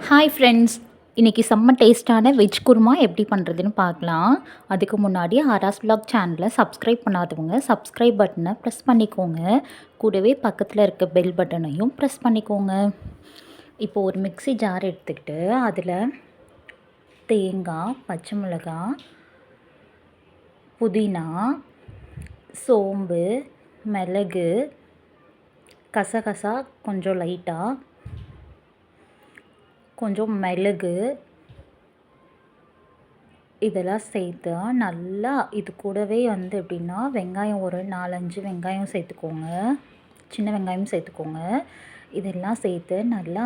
Hi friends, இன்றைக்கி செம்ம டேஸ்ட்டான வெஜ் குருமா எப்படி பண்ணுறதுன்னு பார்க்கலாம். அதுக்கு முன்னாடி ஆராஸ் vlog சேனலை சப்ஸ்கிரைப் பண்ணாதவங்க சப்ஸ்கிரைப் பட்டனை ப்ரெஸ் பண்ணிக்கோங்க. கூடவே பக்கத்தில் இருக்க பெல் பட்டனையும் ப்ரெஸ் பண்ணிக்கோங்க. இப்போது ஒரு மிக்ஸி ஜார் எடுத்துக்கிட்டு அதில் தேங்காய், பச்சை மிளகாய், புதினா, சோம்பு, மிளகு, கசகசா கொஞ்சம் லைட்டாக, கொஞ்சம் மிளகு இதெல்லாம் சேர்த்து நல்லா இது கூடவே எப்படின்னா வெங்காயம் ஒரு 4-5 வெங்காயம் சேர்த்துக்கோங்க. சின்ன வெங்காயம் சேர்த்துக்கோங்க. இதெல்லாம் சேர்த்து நல்லா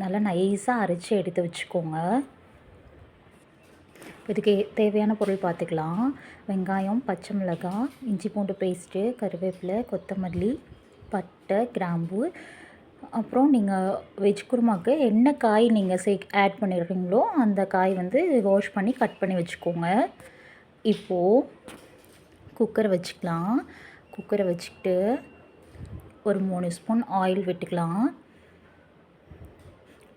நல்லா நைஸாக அரைச்சி எடுத்து வச்சுக்கோங்க. இதுக்கு தேவையான பொருள் பார்த்துக்கலாம். வெங்காயம், பச்சை மிளகாய், இஞ்சி பூண்டு பேஸ்ட்டு, கருவேப்பிலை, கொத்தமல்லி, பட்டை, கிராம்பு. அப்புறம் நீங்கள் வெஜ் குருமாவுக்கு என்ன காய் நீங்கள் ஆட் பண்ணிடுறீங்களோ அந்த காய் வாஷ் பண்ணி கட் பண்ணி வச்சுக்கோங்க. இப்போது குக்கரை வச்சுக்கலாம். குக்கரை வச்சுக்கிட்டு ஒரு 3 ஸ்பூன் ஆயில் விட்டுக்கலாம்.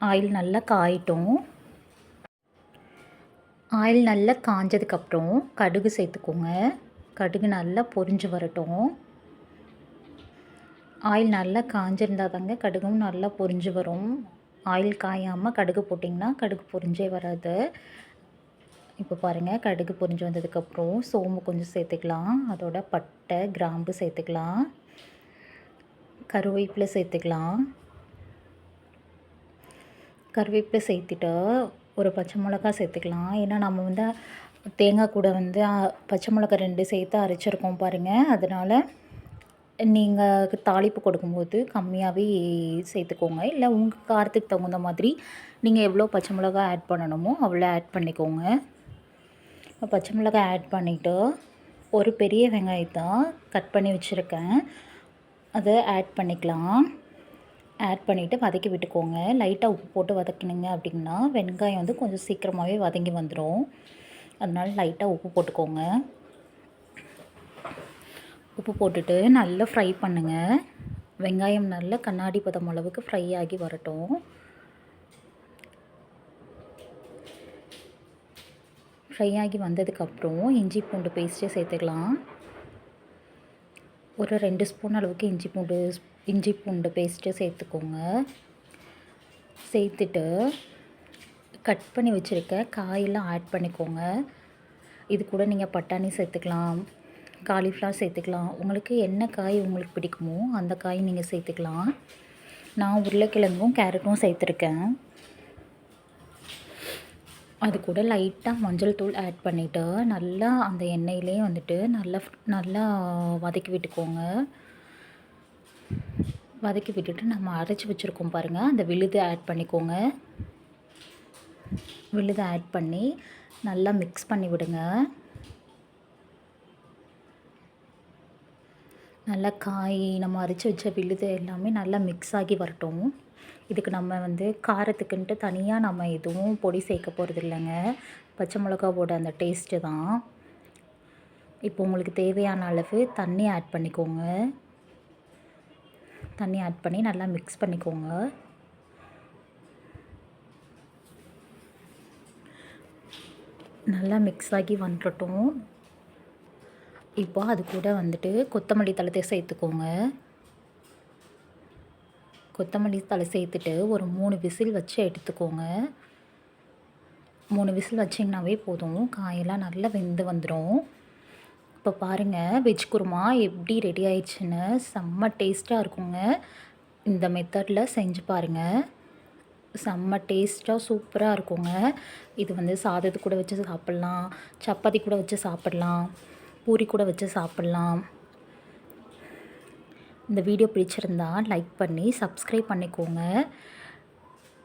ஆயில் நல்லா காயட்டும். ஆயில் நல்லா காஞ்சதுக்கப்புறம் கடுகு சேர்த்துக்கோங்க. கடுகு நல்லா பொரிஞ்சு வரட்டும். ஆயில் நல்லா காஞ்சிருந்தால் தாங்க கடுகும் நல்லா பொரிஞ்சு வரும். ஆயில் காயாமல் கடுகு போட்டிங்கன்னா கடுகு பொரிஞ்சே வராது. இப்போ பாருங்கள், கடுகு பொரிஞ்சு வந்ததுக்கப்புறம் சோம்பு கொஞ்சம் சேர்த்துக்கலாம். அதோட பட்டை, கிராம்பு சேர்த்துக்கலாம். கருவேப்பிலை சேர்த்துக்கலாம். கருவேப்பிலை சேர்த்துட்டு ஒரு பச்சை மிளகா சேர்த்துக்கலாம். ஏன்னா நம்ம தேங்காய் கூட பச்சை மிளகா 2 சேர்த்து அரைச்சிருக்கோம் பாருங்கள். அதனால் நீங்கள் தாளிப்பு கொடுக்கும்போது கம்மியாகவே சேர்த்துக்கோங்க. இல்லை உங்கள் காரத்துக்கு தகுந்த மாதிரி நீங்கள் எவ்வளோ பச்சை மிளகா ஆட் பண்ணணுமோ அவ்வளோ ஆட் பண்ணிக்கோங்க. பச்சை மிளகாய் ஆட் பண்ணிவிட்டு ஒரு பெரிய வெங்காயத்தை கட் பண்ணி வச்சுருக்கேன், அதை ஆட் பண்ணிக்கலாம். ஆட் பண்ணிவிட்டு வதக்கி விட்டுக்கோங்க. லைட்டாக உப்பு போட்டு வதக்கினீங்க அப்படின்னா வெங்காயம் கொஞ்சம் சீக்கிரமாகவே வதங்கி வந்துடும். அதனால லைட்டாக உப்பு போட்டுக்கோங்க. உப்பு போட்டுட்டு நல்லா ஃப்ரை பண்ணுங்கள். வெங்காயம் நல்லா கண்ணாடி பதம் அளவுக்கு ஃப்ரை ஆகி வரட்டும். ஃப்ரை ஆகி வந்ததுக்கப்புறம் இஞ்சி பூண்டு பேஸ்ட்டு சேர்த்துக்கலாம். ஒரு 2 ஸ்பூன் அளவுக்கு இஞ்சி பூண்டு பேஸ்ட்டு சேர்த்துக்கோங்க. சேர்த்துட்டு கட் பண்ணி வச்சுருக்க காயெல்லாம் ஆட் பண்ணிக்கோங்க. இது கூட நீங்கள் பட்டாணி சேர்த்துக்கலாம், காலிஃப்ளவர் சேர்த்துக்கலாம். உங்களுக்கு என்ன காய் உங்களுக்கு பிடிக்குமோ அந்த காய் நீங்கள் சேர்த்துக்கலாம். நான் உருளைக்கிழங்கும் கேரட்டும் சேர்த்துருக்கேன். அது கூட லைட்டாக மஞ்சள் தூள் ஆட் பண்ணிவிட்டு நல்லா அந்த எண்ணெயிலே நல்லா வதக்கி விட்டுக்கோங்க. வதக்கி விட்டுட்டு நம்ம அரைச்சி வச்சுருக்கோம் பாருங்கள், அந்த விழுதை ஆட் பண்ணிக்கோங்க. விழுதை ஆட் பண்ணி நல்லா மிக்ஸ் பண்ணி விடுங்க. நல்லா காய் நம்ம அரைச்சி வச்ச விழுது எல்லாமே நல்லா மிக்ஸ் ஆகி வரட்டும். இதுக்கு நம்ம காரத்துக்குன்ட்டு தனியாக நம்ம எதுவும் பொடி சேர்க்க போகிறது இல்லைங்க. பச்சை மிளகாவோட அந்த டேஸ்ட்டு தான். இப்போ உங்களுக்கு தேவையான அளவு தண்ணி ஆட் பண்ணிக்கோங்க. தண்ணி ஆட் பண்ணி நல்லா மிக்ஸ் பண்ணிக்கோங்க. நல்லா மிக்ஸ் ஆகி வந்துடட்டும். இப்போ அது கூட கொத்தமல்லி தழை சேர்த்துக்கோங்க. கொத்தமல்லி தழை சேர்த்துட்டு ஒரு 3 விசில் வச்சு எடுத்துக்கோங்க. 3 விசில் வச்சிங்கனாவே போதும், காயெல்லாம் நல்லா வெந்து வந்துடும். இப்போ பாருங்கள், வெஜ் குருமா எப்படி ரெடி ஆயிடுச்சுன்னு. செம்ம டேஸ்ட்டாக இருக்குங்க. இந்த மெத்தடில் செஞ்சு பாருங்கள். செம்ம டேஸ்ட்டாக சூப்பராக இருக்குங்க. இது சாதத்து கூட வச்சு சாப்பிட்லாம், சப்பாத்தி கூட வச்சு சாப்பிட்லாம், பூரி கூட வச்சு சாப்பிட்லாம். இந்த வீடியோ பிடிச்சிருந்தா லைக் பண்ணி சப்ஸ்கிரைப் பண்ணிக்கோங்க.